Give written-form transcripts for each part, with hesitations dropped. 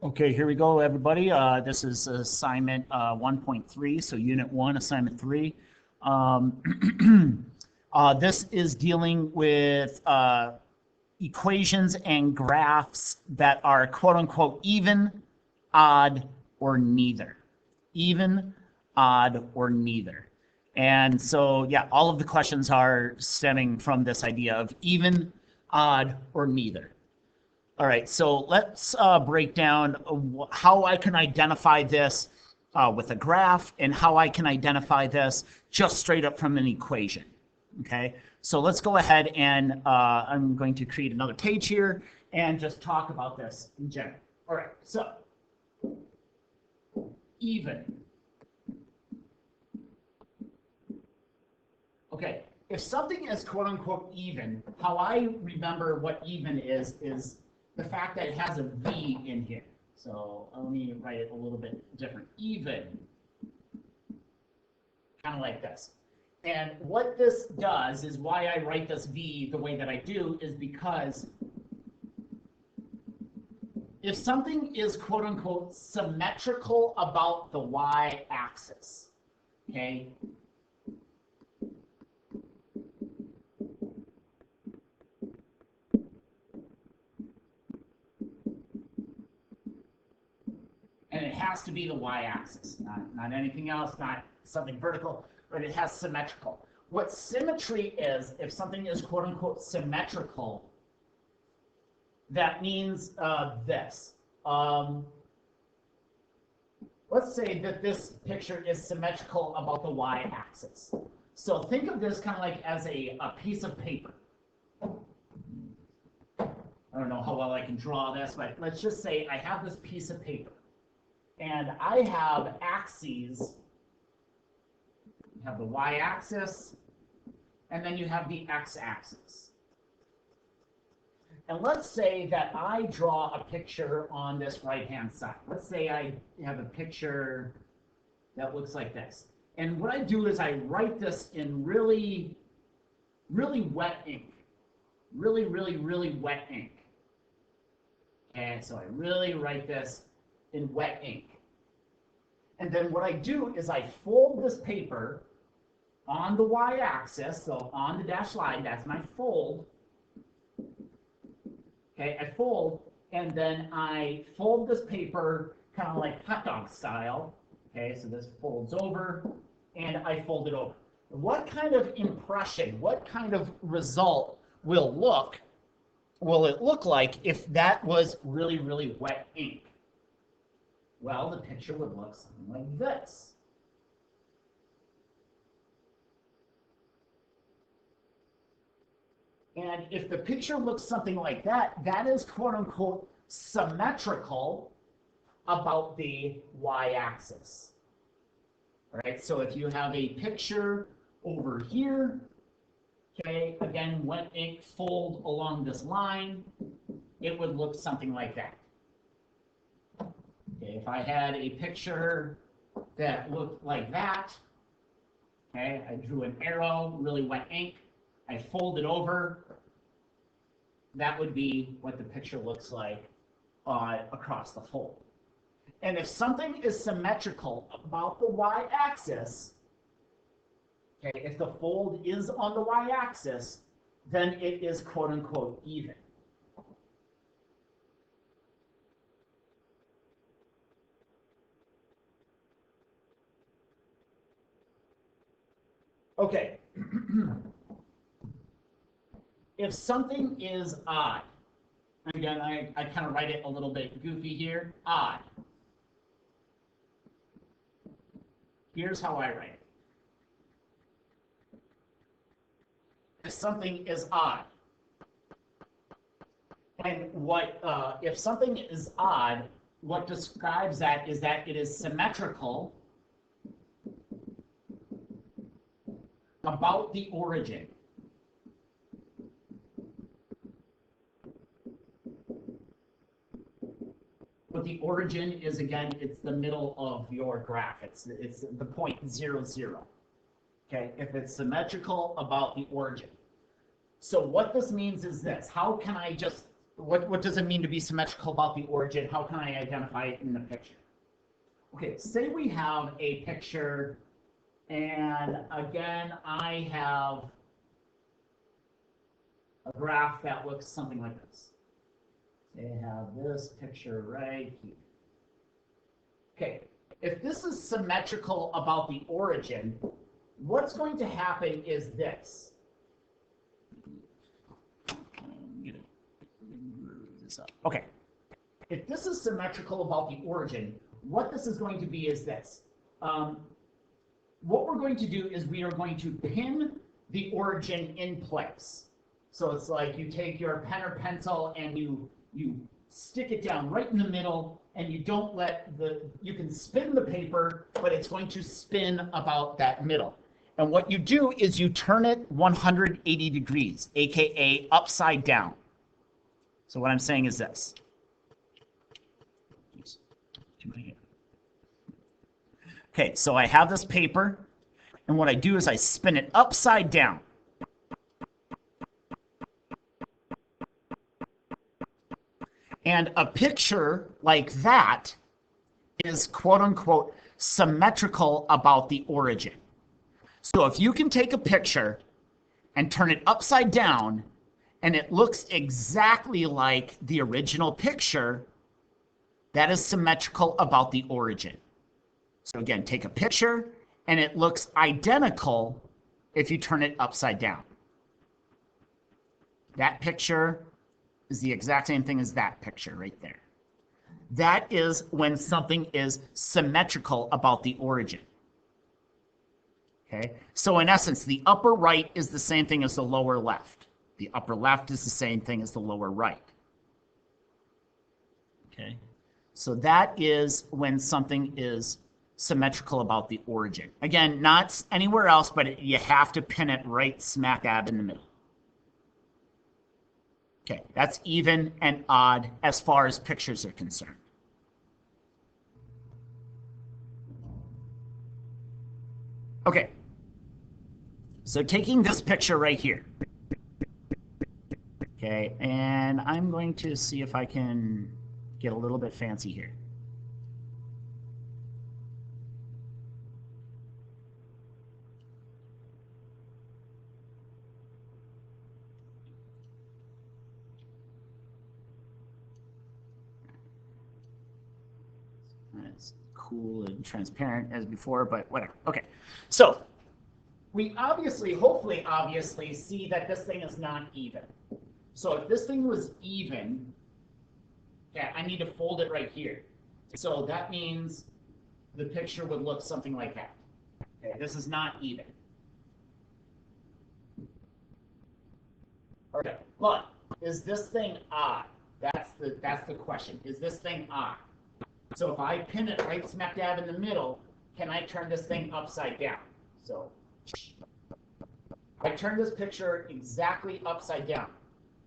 Okay, here we go, everybody. This is assignment 1.3, so unit 1, assignment 3. This is dealing with equations and graphs that are quote unquote even, odd, or neither. Even, odd, or neither. And so, yeah, all of the questions are stemming from this idea of even, odd, or neither. All right, so let's break down how I can identify this with a graph and how I can identify this just straight up from an equation. Okay, so let's go ahead and I'm going to create another page here and just talk about this in general. All right, so even. Okay, if something is quote unquote even, how I remember what even is the fact that it has a V in here. So let me write it a little bit different. Even, kind of like this. And what this does is why I write this V the way that I do is because if something is quote unquote symmetrical about the y-axis, okay, and it has to be the y-axis, not anything else, not something vertical, but it has symmetrical. What symmetry is, if something is quote-unquote symmetrical, that means this. Let's say that this picture is symmetrical about the y-axis. So think of this kind of like as a piece of paper. I don't know how well I can draw this, but let's just say I have this piece of paper. And I have axes. You have the y-axis, and then you have the x-axis. And let's say that I draw a picture on this right-hand side. Let's say I have a picture that looks like this. And what I do is I write this in really, really wet ink. Really, really, really wet ink. And so I really write this in wet ink. And then what I do is I fold this paper on the y-axis, so on the dashed line, that's my fold. Okay, I fold, and then I fold this paper kind of like hot dog style. Okay, so this folds over, and I fold it over. What kind of impression, what kind of result will it look like if that was really, really wet ink? Well, the picture would look something like this. And if the picture looks something like that, that is quote unquote symmetrical about the y-axis. All right, so if you have a picture over here, okay, again, wet ink fold along this line, it would look something like that. Okay, if I had a picture that looked like that, okay, I drew an arrow, really wet ink, I fold it over, that would be what the picture looks like across the fold. And if something is symmetrical about the y-axis, okay, if the fold is on the y-axis, then it is quote unquote even. Okay. If something is odd, again, I kind of write it a little bit goofy here, odd. Here's how I write it. If something is odd, and if something is odd, what describes that is that it is symmetrical about the origin. But the origin is, again, it's the middle of your graph. It's the point 0, 0. Okay, if it's symmetrical about the origin. So what this means is this. How can I just what does it mean to be symmetrical about the origin? How can I identify it in the picture? Okay, say we have a picture, and again, I have a graph that looks something like this. They have this picture right here. Okay, if this is symmetrical about the origin, what's going to happen is this. Okay, if this is symmetrical about the origin, what this is going to be is this. What we're going to do is we are going to pin the origin in place. So it's like you take your pen or pencil and you stick it down right in the middle, and you don't let you can spin the paper, but it's going to spin about that middle. And what you do is you turn it 180 degrees, aka upside down. So what I'm saying is this. Okay, so I have this paper, and what I do is I spin it upside down. And a picture like that is quote unquote symmetrical about the origin. So if you can take a picture and turn it upside down and it looks exactly like the original picture, that is symmetrical about the origin. So again, take a picture and it looks identical if you turn it upside down. That picture is the exact same thing as that picture right there. That is when something is symmetrical about the origin. Okay, so in essence, the upper right is the same thing as the lower left. The upper left is the same thing as the lower right. Okay, so that is when something is symmetrical about the origin. Again, not anywhere else, but you have to pin it right smack dab in the middle. Okay, that's even and odd as far as pictures are concerned. Okay, so taking this picture right here. Okay, and I'm going to see if I can get a little bit fancy here. It's cool and transparent as before, but whatever. Okay, so we obviously, hopefully obviously, see that this thing is not even. So if this thing was even, yeah, I need to fold it right here. So that means the picture would look something like that. Okay, this is not even. Okay, but is this thing odd? That's the question. Is this thing odd? So if I pin it right smack dab in the middle, can I turn this thing upside down? So I turn this picture exactly upside down.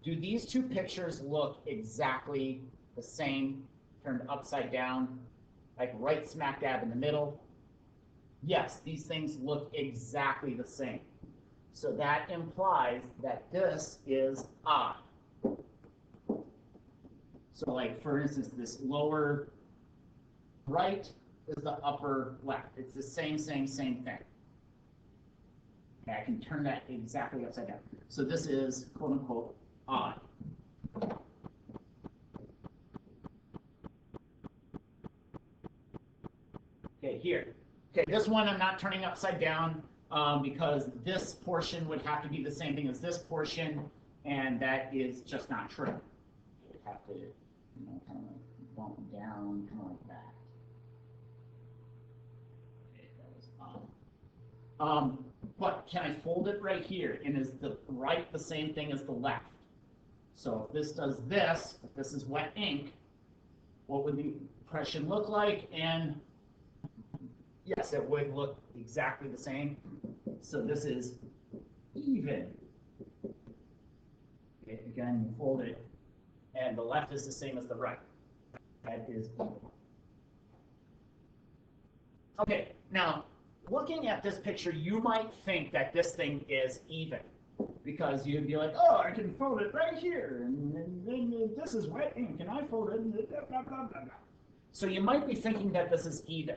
Do these two pictures look exactly the same, turned upside down, like right smack dab in the middle? Yes, these things look exactly the same. So that implies that this is odd. So like, for instance, this lower right is the upper left. It's the same thing. Okay, I can turn that exactly upside down. So this is quote unquote odd. Okay, here. Okay, this one I'm not turning upside down because this portion would have to be the same thing as this portion, and that is just not true. You would have to, kind of like bump down, kind of like that. Okay, that was odd. But can I fold it right here? And is the right the same thing as the left? So if this does this, if this is wet ink, what would the impression look like? And yes, it would look exactly the same. So this is even. Okay, again, you fold it, and the left is the same as the right. That is even. Okay, now looking at this picture, you might think that this thing is even. because you'd be like, oh, I can fold it right here, and then this is wet ink, and I fold it, blah, blah, blah, blah, blah. So you might be thinking that this is even,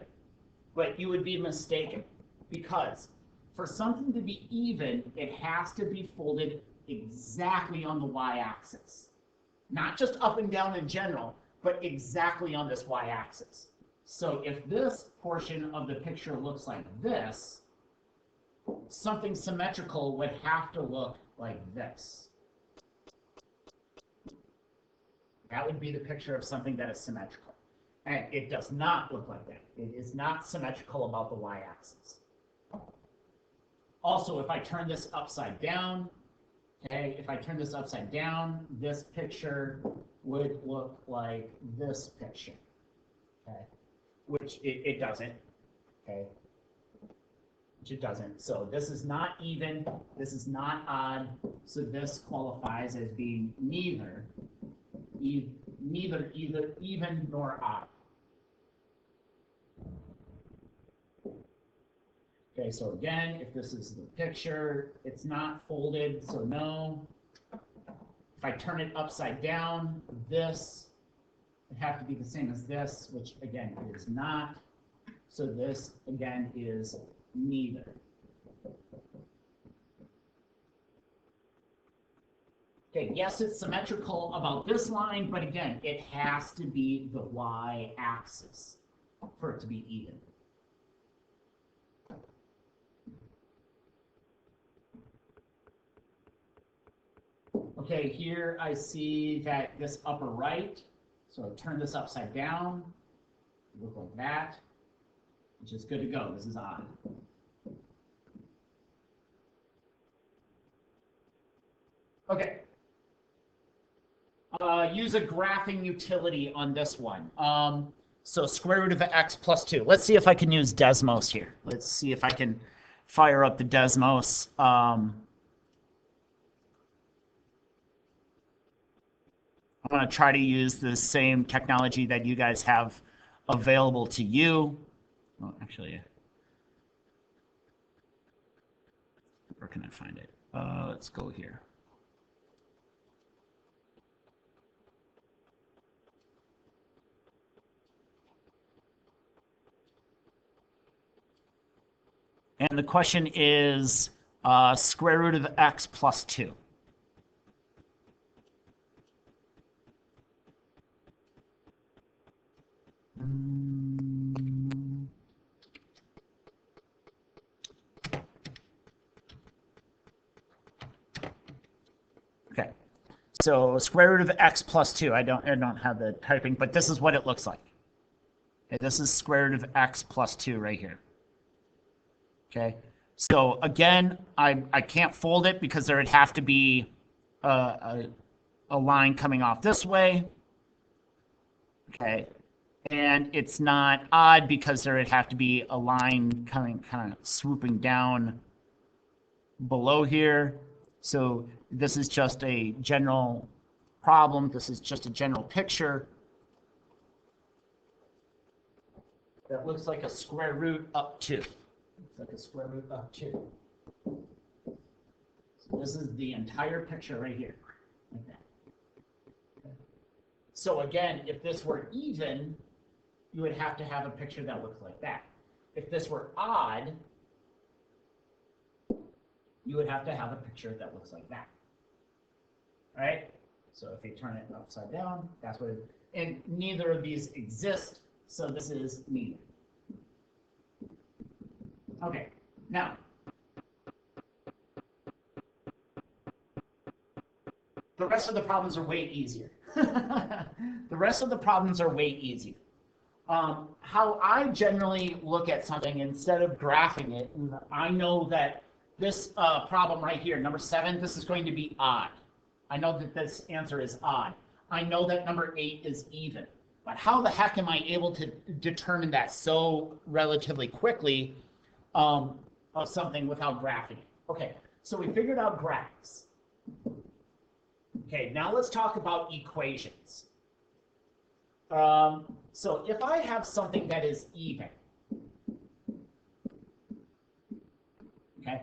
but you would be mistaken, because for something to be even, it has to be folded exactly on the y-axis. Not just up and down in general, but exactly on this y-axis. So if this portion of the picture looks like this, something symmetrical would have to look like this. That would be the picture of something that is symmetrical. And it does not look like that. It is not symmetrical about the y-axis. Also, if I turn this upside down, okay, if I turn this upside down, this picture would look like this picture, okay, which it doesn't, okay, which it doesn't. So this is not even, this is not odd, so this qualifies as being neither even nor odd. Okay, so again, if this is the picture, it's not folded, so no. If I turn it upside down, this would have to be the same as this, which again is not. So this again is neither. Okay, yes, it's symmetrical about this line, but again, it has to be the y-axis for it to be even. Okay, here I see that this upper right, so turn this upside down, look like that, which is good to go. This is odd. Okay. Use a graphing utility on this one. So square root of x plus 2. Let's see if I can use Desmos here. Let's see if I can fire up the Desmos. I'm going to try to use the same technology that you guys have available to you. Oh, actually, where can I find it? Let's go here. And the question is square root of x plus 2. Okay, so square root of x plus 2. I don't have the typing, but this is what it looks like. Okay, this is square root of x plus 2 right here. Okay, so again, I can't fold it because there would have to be a line coming off this way. Okay, and it's not odd because there would have to be a line coming kind of swooping down below here. So this is just a general problem. This is just a general picture that looks like a square root up 2. Looks like a square root up 2. So this is the entire picture right here, like that. Okay. So again, if this were even, you would have to have a picture that looks like that. If this were odd, you would have to have a picture that looks like that. All right? So if you turn it upside down, that's what it is. And neither of these exist, so this is neither. Okay, now, the rest of the problems are way easier. The rest of the problems are way easier. How I generally look at something, instead of graphing it, I know that this problem right here, number 7, this is going to be odd. I know that this answer is odd. I know that number 8 is even. But how the heck am I able to determine that so relatively quickly of something without graphing it? Okay, so we figured out graphs. Okay, now let's talk about equations. So if I have something that is even, okay,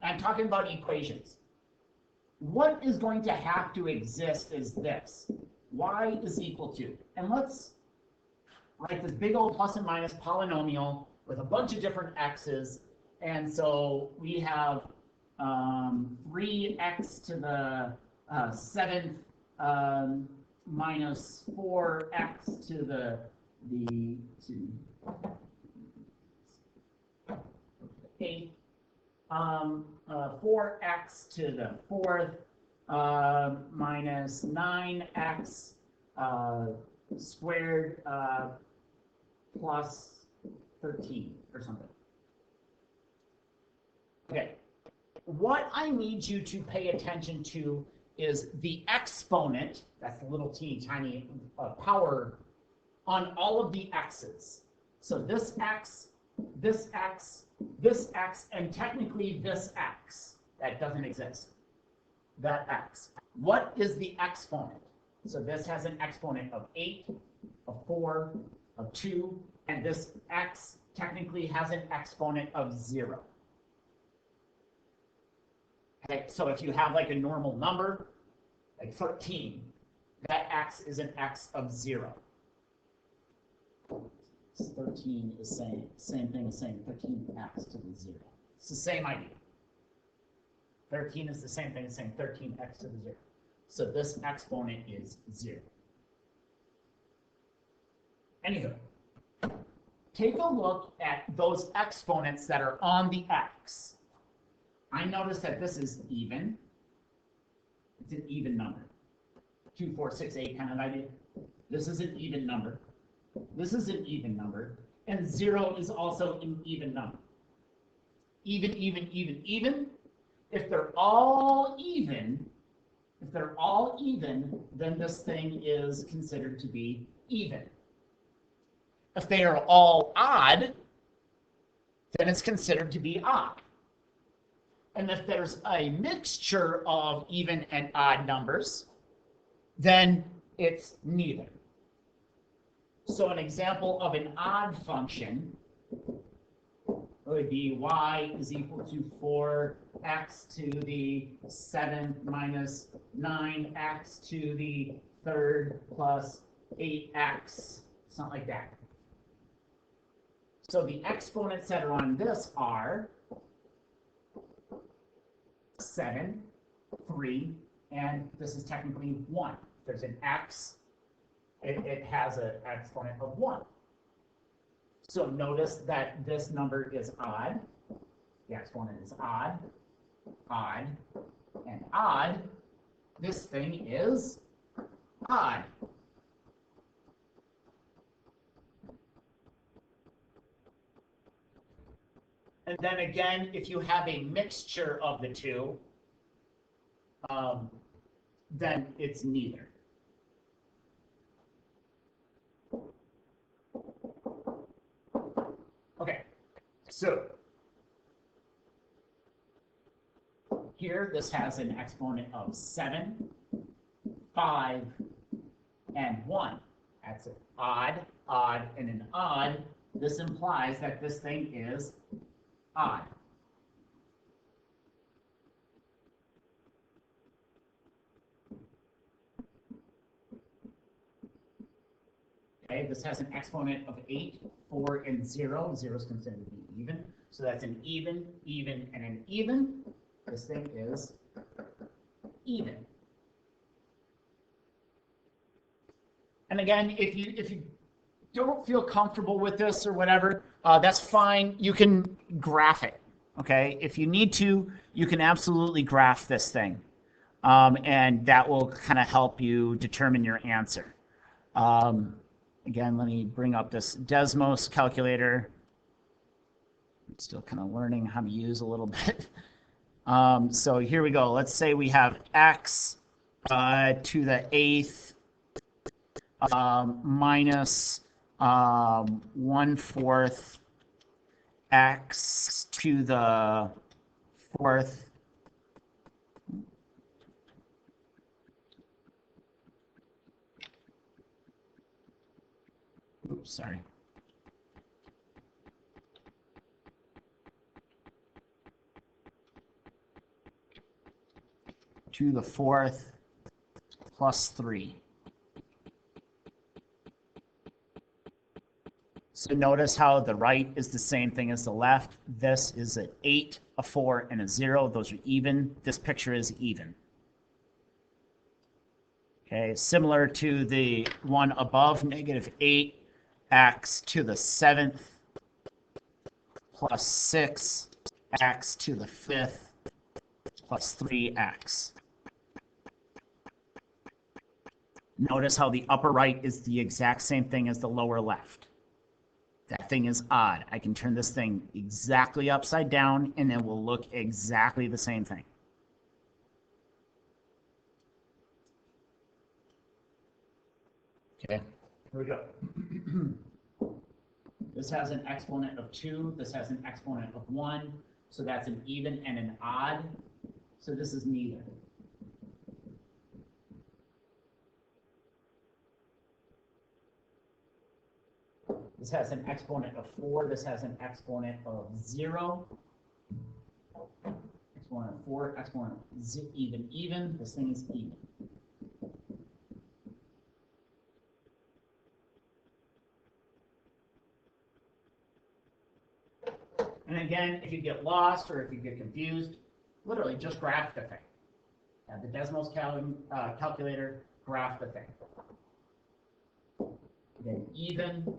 I'm talking about equations. what is going to have to exist is this. Y is equal to, and let's write this big old plus and minus polynomial with a bunch of different x's. And so we have 3x to the 7th minus 4x to the 8th, 4x to the 4th minus 9x squared plus 13 or something. Okay, what I need you to pay attention to is the exponent, that's the little teeny tiny power, on all of the x's. So this x, this x, this x, and technically this x. That doesn't exist. That x. What is the exponent? So this has an exponent of 8, of 4, of 2, and this x technically has an exponent of 0. Okay, so if you have like a normal number, like 13, that x is an x of 0. 13 is same thing as saying 13x to the 0. It's the same idea. 13 is the same thing as saying 13x to the 0. So this exponent is 0. Anywho, take a look at those exponents that are on the x. I notice that this is even. It's an even number. 2, 4, 6, 8 kind of idea. This is an even number. This is an even number. And 0 is also an even number. Even, even, even, even. If they're all even, then this thing is considered to be even. If they are all odd, then it's considered to be odd. And if there's a mixture of even and odd numbers, then it's neither. So an example of an odd function would be y is equal to 4x to the 7th minus 9x to the 3rd plus 8x, something like that. So the exponents that are on this are 7, 3, and this is technically 1. There's an x, it has an exponent of 1. So notice that this number is odd. The exponent is odd, odd, and odd. This thing is odd. And then again, if you have a mixture of the two, then it's neither. Okay, so here this has an exponent of 7, 5, and 1. That's an odd, odd, and an odd. This implies that this thing is odd. Okay, this has an exponent of 8, 4, and 0. 0 is considered to be even. So that's an even, even, and an even. This thing is even. And again, if you don't feel comfortable with this or whatever, that's fine. You can graph it. Okay, if you need to, you can absolutely graph this thing, and that will kind of help you determine your answer. Again, let me bring up this Desmos calculator. I'm still kind of learning how to use a little bit. So here we go. Let's say we have x to the 8th minus 1/4 x to the 4th oops, sorry. to the fourth plus 3. So notice how the right is the same thing as the left. This is an 8, a 4, and a 0. Those are even. This picture is even. Okay, similar to the one above, negative 8x to the 7th plus 6x to the 5th plus 3x. Notice how the upper right is the exact same thing as the lower left. That thing is odd. I can turn this thing exactly upside down and it will look exactly the same thing. Okay, here we go. This has an exponent of 2. This has an exponent of 1. So that's an even and an odd. So this is neither. This has an exponent of 4. This has an exponent of 0. Exponent of 4, exponent of even, even. This thing is even. And again, if you get lost or if you get confused, literally just graph the thing. Have the Desmos calculator, graph the thing. Then even.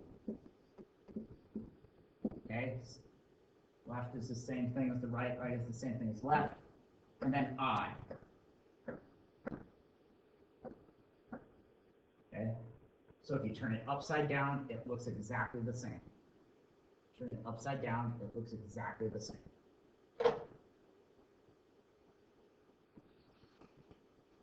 Okay, left is the same thing as the right, right is the same thing as left, and then odd. Okay, so if you turn it upside down, it looks exactly the same. Turn it upside down, it looks exactly the same.